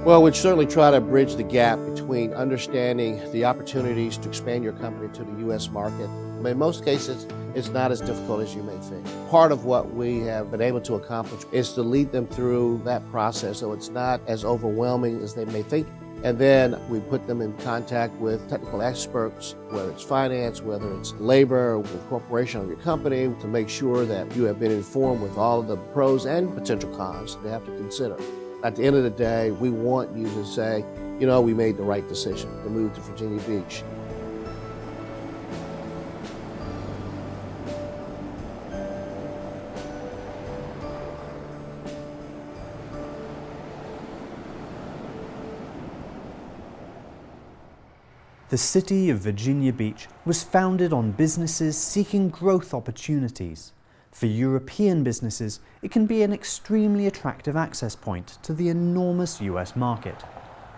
Well, we'd certainly try to bridge the gap between understanding the opportunities to expand your company to the U.S. market. But in most cases, it's not as difficult as you may think. Part of what we have been able to accomplish is to lead them through that process so it's not as overwhelming as they may think. And then we put them in contact with technical experts, whether it's finance, whether it's labor, or the corporation of your company, to make sure that you have been informed with all of the pros and potential cons they have to consider. At the end of the day, we want you to say, you know, we made the right decision to move to Virginia Beach. The city of Virginia Beach was founded on businesses seeking growth opportunities. For European businesses, it can be an extremely attractive access point to the enormous US market.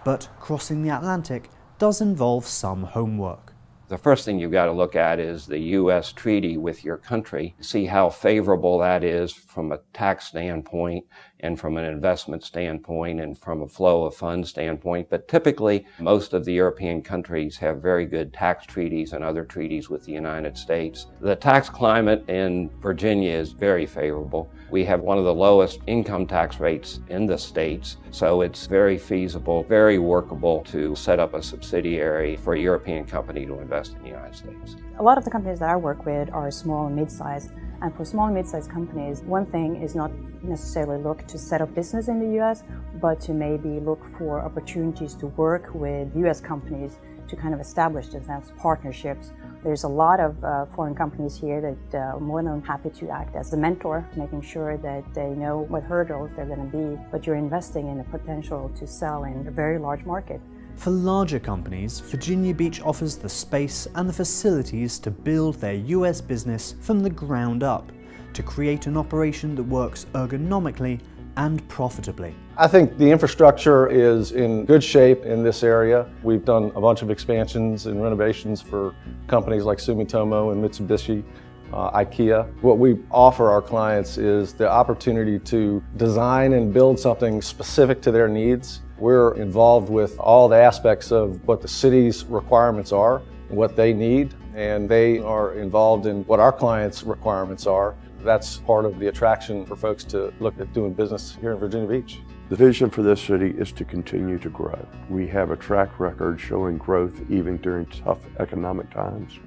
But crossing the Atlantic does involve some homework. The first thing you've got to look at is the U.S. treaty with your country, see how favorable that is from a tax standpoint and from an investment standpoint and from a flow of funds standpoint. But typically, most of the European countries have very good tax treaties and other treaties with the United States. The tax climate in Virginia is very favorable. We have one of the lowest income tax rates in the states, so it's very feasible, very workable to set up a subsidiary for a European company to invest in the United States. A lot of the companies that I work with are small and mid-sized, and for small and mid-sized companies, one thing is not necessarily look to set up business in the US, but to maybe look for opportunities to work with US companies to kind of establish themselves partnerships. There's a lot of foreign companies here that are more than happy to act as a mentor, making sure that they know what hurdles they're going to be, but you're investing in the potential to sell in a very large market. For larger companies, Virginia Beach offers the space and the facilities to build their US business from the ground up, to create an operation that works ergonomically and profitably. I think the infrastructure is in good shape in this area. We've done a bunch of expansions and renovations for companies like Sumitomo and Mitsubishi, IKEA. What we offer our clients is the opportunity to design and build something specific to their needs. We're involved with all the aspects of what the city's requirements are, what they need, and they are involved in what our clients' requirements are. That's part of the attraction for folks to look at doing business here in Virginia Beach. The vision for this city is to continue to grow. We have a track record showing growth even during tough economic times.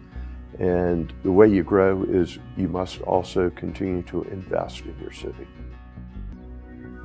And the way you grow is you must also continue to invest in your city.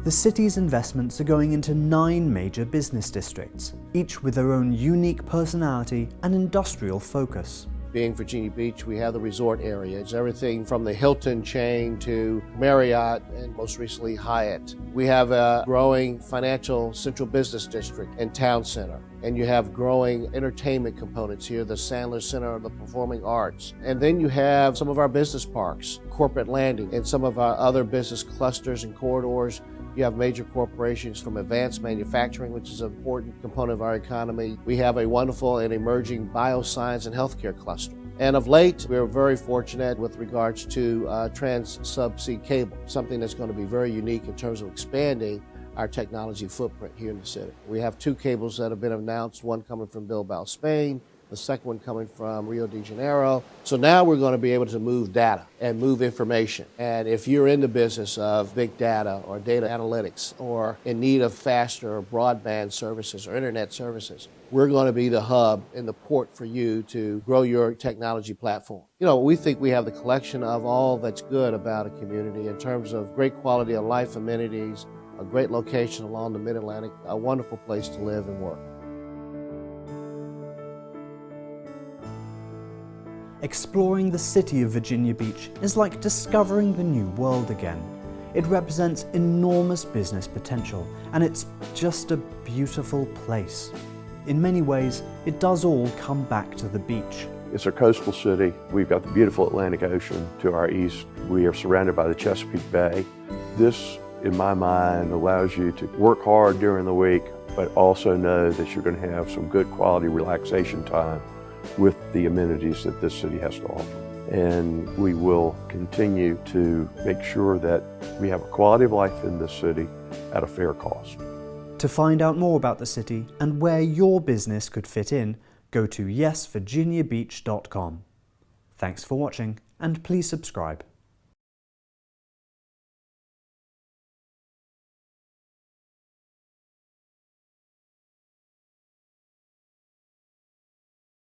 The city's investments are going into 9 major business districts, each with their own unique personality and industrial focus. Being Virginia Beach, we have the resort area. It's everything from the Hilton chain to Marriott and most recently Hyatt. We have a growing financial central business district and town center. And you have growing entertainment components here, the Sandler Center of the Performing Arts. And then you have some of our business parks, Corporate Landing, and some of our other business clusters and corridors. You have major corporations from advanced manufacturing, which is an important component of our economy. We have a wonderful and emerging bioscience and healthcare cluster. And of late, we're very fortunate with regards to trans-subsea cable, something that's going to be very unique in terms of expanding our technology footprint here in the city. We have 2 cables that have been announced, one coming from Bilbao, Spain, the second one coming from Rio de Janeiro. So now we're going to be able to move data and move information. And if you're in the business of big data or data analytics or in need of faster broadband services or internet services, we're going to be the hub and the port for you to grow your technology platform. You know, we think we have the collection of all that's good about a community in terms of great quality of life amenities, a great location along the Mid-Atlantic, a wonderful place to live and work. Exploring the city of Virginia Beach is like discovering the new world again. It represents enormous business potential, and it's just a beautiful place. In many ways, it does all come back to the beach. It's a coastal city. We've got the beautiful Atlantic Ocean to our east. We are surrounded by the Chesapeake Bay. This, in my mind, allows you to work hard during the week, but also know that you're going to have some good quality relaxation time with the amenities that this city has to offer. And we will continue to make sure that we have a quality of life in this city at a fair cost. To find out more about the city and where your business could fit in, go to yesvirginiabeach.com. Thanks for watching, and please subscribe.